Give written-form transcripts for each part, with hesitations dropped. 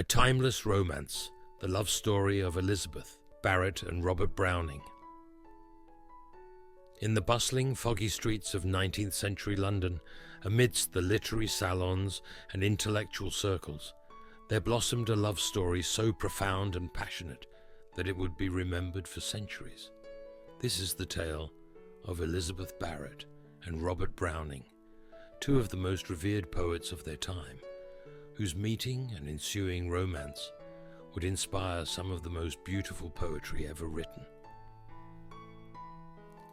A timeless romance, the love story of Elizabeth, Barrett and Robert Browning. In the bustling, foggy streets of 19th century London, amidst the literary salons and intellectual circles, there blossomed a love story so profound and passionate that it would be remembered for centuries. This is the tale of Elizabeth Barrett and Robert Browning, two of the most revered poets of their time, whose meeting and ensuing romance would inspire some of the most beautiful poetry ever written.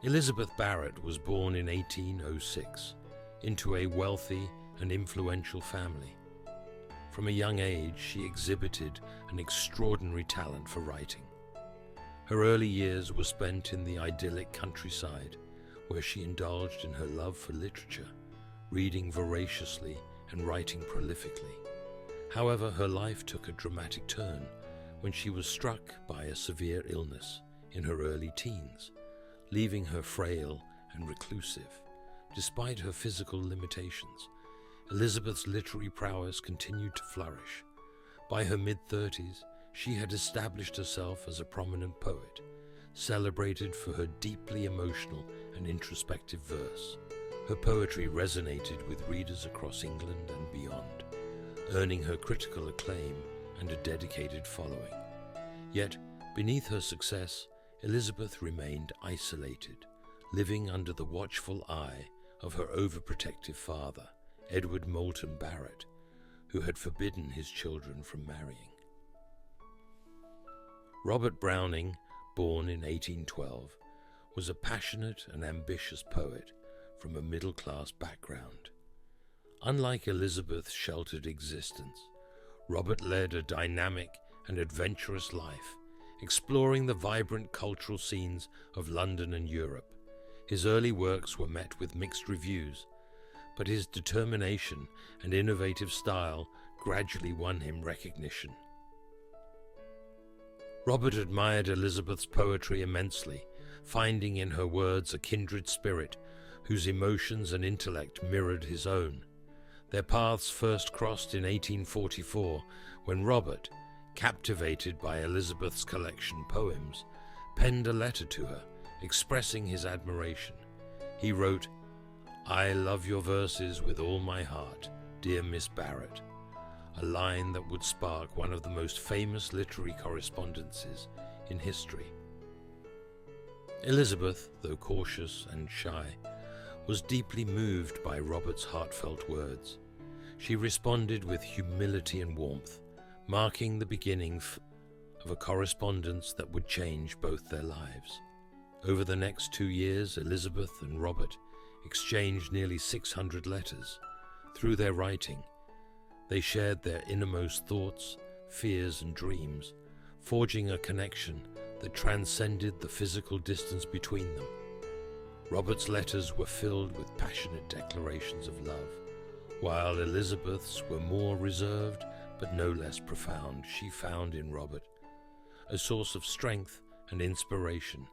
Elizabeth Barrett was born in 1806 into a wealthy and influential family. From a young age, she exhibited an extraordinary talent for writing. Her early years were spent in the idyllic countryside, where she indulged in her love for literature, reading voraciously and writing prolifically. However, her life took a dramatic turn when she was struck by a severe illness in her early teens, leaving her frail and reclusive. Despite her physical limitations, Elizabeth's literary prowess continued to flourish. By her mid-30s, she had established herself as a prominent poet, celebrated for her deeply emotional and introspective verse. Her poetry resonated with readers across England and beyond, earning her critical acclaim and a dedicated following. Yet, beneath her success, Elizabeth remained isolated, living under the watchful eye of her overprotective father, Edward Moulton Barrett, who had forbidden his children from marrying. Robert Browning, born in 1812, was a passionate and ambitious poet from a middle-class background. Unlike Elizabeth's sheltered existence, Robert led a dynamic and adventurous life, exploring the vibrant cultural scenes of London and Europe. His early works were met with mixed reviews, but his determination and innovative style gradually won him recognition. Robert admired Elizabeth's poetry immensely, finding in her words a kindred spirit whose emotions and intellect mirrored his own. Their paths first crossed in 1844 when Robert, captivated by Elizabeth's collection poems, penned a letter to her expressing his admiration. He wrote, "I love your verses with all my heart, dear Miss Barrett," a line that would spark one of the most famous literary correspondences in history. Elizabeth, though cautious and shy, was deeply moved by Robert's heartfelt words. She responded with humility and warmth, marking the beginning of a correspondence that would change both their lives. Over the next 2 years, Elizabeth and Robert exchanged nearly 600 letters. Through their writing, they shared their innermost thoughts, fears, and dreams, forging a connection that transcended the physical distance between them. Robert's letters were filled with passionate declarations of love, while Elizabeth's were more reserved but no less profound. She found in Robert a source of strength and inspiration,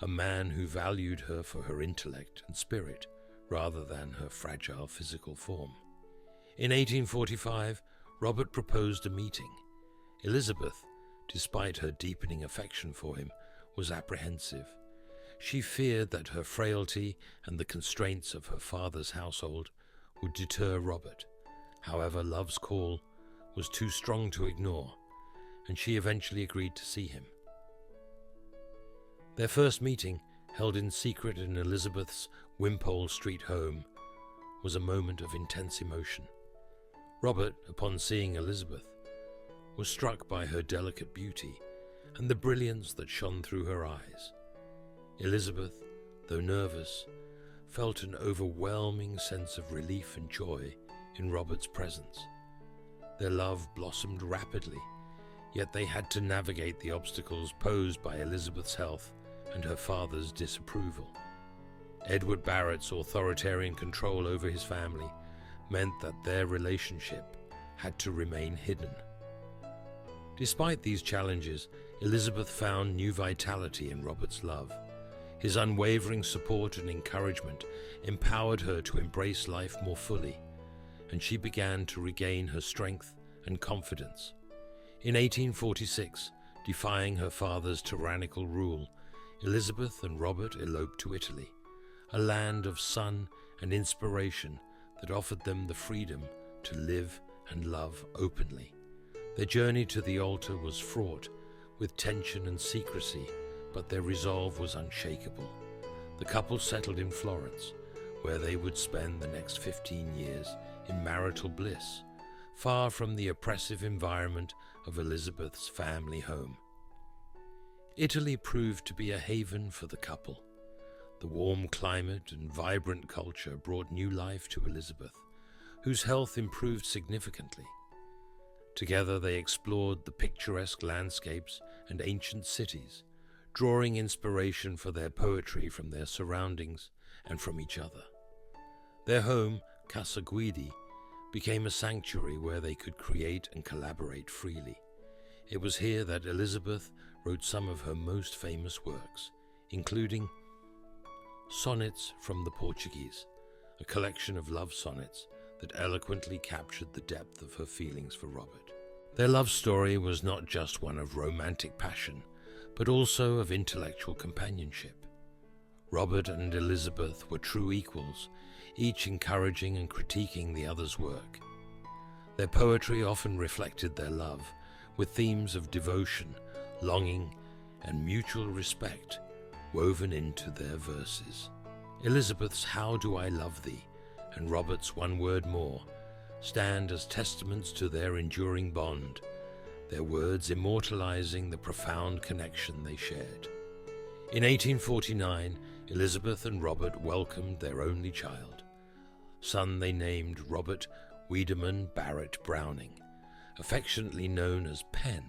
a man who valued her for her intellect and spirit rather than her fragile physical form. In 1845, Robert proposed a meeting. Elizabeth, despite her deepening affection for him, was apprehensive. She feared that her frailty and the constraints of her father's household would deter Robert. However, love's call was too strong to ignore, and she eventually agreed to see him. Their first meeting, held in secret in Elizabeth's Wimpole Street home, was a moment of intense emotion. Robert, upon seeing Elizabeth, was struck by her delicate beauty and the brilliance that shone through her eyes. Elizabeth, though nervous, felt an overwhelming sense of relief and joy in Robert's presence. Their love blossomed rapidly, yet they had to navigate the obstacles posed by Elizabeth's health and her father's disapproval. Edward Barrett's authoritarian control over his family meant that their relationship had to remain hidden. Despite these challenges, Elizabeth found new vitality in Robert's love. His unwavering support and encouragement empowered her to embrace life more fully, and she began to regain her strength and confidence. In 1846, defying her father's tyrannical rule, Elizabeth and Robert eloped to Italy, a land of sun and inspiration that offered them the freedom to live and love openly. Their journey to the altar was fraught with tension and secrecy, but their resolve was unshakable. The couple settled in Florence, where they would spend the next 15 years in marital bliss, far from the oppressive environment of Elizabeth's family home. Italy proved to be a haven for the couple. The warm climate and vibrant culture brought new life to Elizabeth, whose health improved significantly. Together they explored the picturesque landscapes and ancient cities, drawing inspiration for their poetry from their surroundings and from each other. Their home, Casa Guidi, became a sanctuary where they could create and collaborate freely. It was here that Elizabeth wrote some of her most famous works, including Sonnets from the Portuguese, a collection of love sonnets that eloquently captured the depth of her feelings for Robert. Their love story was not just one of romantic passion, but also of intellectual companionship. Robert and Elizabeth were true equals, each encouraging and critiquing the other's work. Their poetry often reflected their love, with themes of devotion, longing, and mutual respect woven into their verses. Elizabeth's How Do I Love Thee and Robert's One Word More stand as testaments to their enduring bond, their words immortalizing the profound connection they shared. In 1849, Elizabeth and Robert welcomed their only child, son they named Robert Wiedemann Barrett Browning, affectionately known as Pen.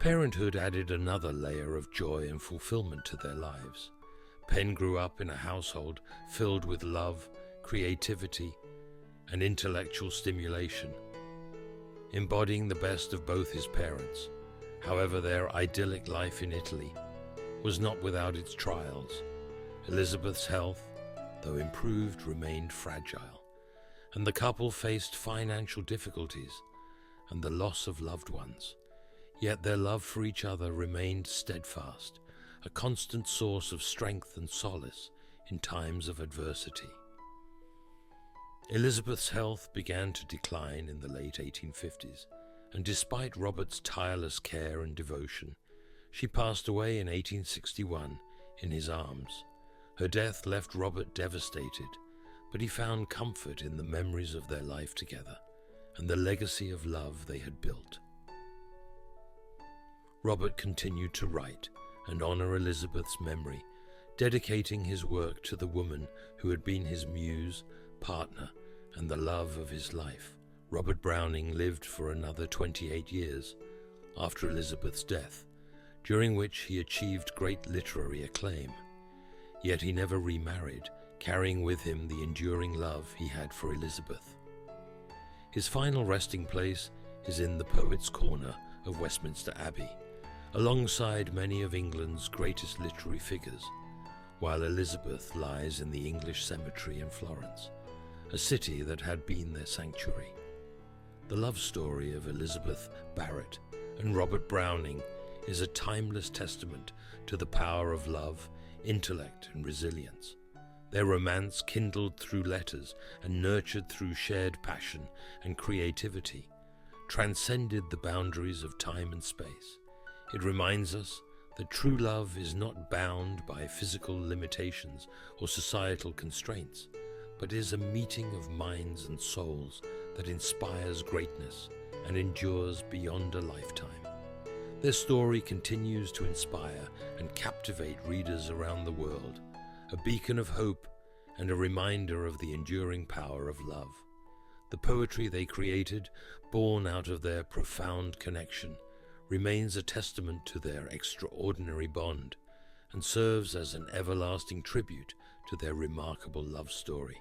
Parenthood added another layer of joy and fulfillment to their lives. Pen grew up in a household filled with love, creativity, and intellectual stimulation, embodying the best of both his parents. However, their idyllic life in Italy was not without its trials. Elizabeth's health, though improved, remained fragile, and the couple faced financial difficulties and the loss of loved ones. Yet their love for each other remained steadfast, a constant source of strength and solace in times of adversity. Elizabeth's health began to decline in the late 1850s, and despite Robert's tireless care and devotion, she passed away in 1861 in his arms. Her death left Robert devastated, but he found comfort in the memories of their life together and the legacy of love they had built. Robert continued to write and honor Elizabeth's memory, dedicating his work to the woman who had been his muse, partner, and the love of his life. Robert Browning lived for another 28 years after Elizabeth's death, during which he achieved great literary acclaim. Yet he never remarried, carrying with him the enduring love he had for Elizabeth. His final resting place is in the Poets' Corner of Westminster Abbey, alongside many of England's greatest literary figures, while Elizabeth lies in the English cemetery in Florence, a city that had been their sanctuary. The love story of Elizabeth Barrett and Robert Browning is a timeless testament to the power of love, intellect, and resilience. Their romance, kindled through letters and nurtured through shared passion and creativity, transcended the boundaries of time and space. It reminds us that true love is not bound by physical limitations or societal constraints, but is a meeting of minds and souls that inspires greatness and endures beyond a lifetime. Their story continues to inspire and captivate readers around the world, a beacon of hope and a reminder of the enduring power of love. The poetry they created, born out of their profound connection, remains a testament to their extraordinary bond and serves as an everlasting tribute to their remarkable love story.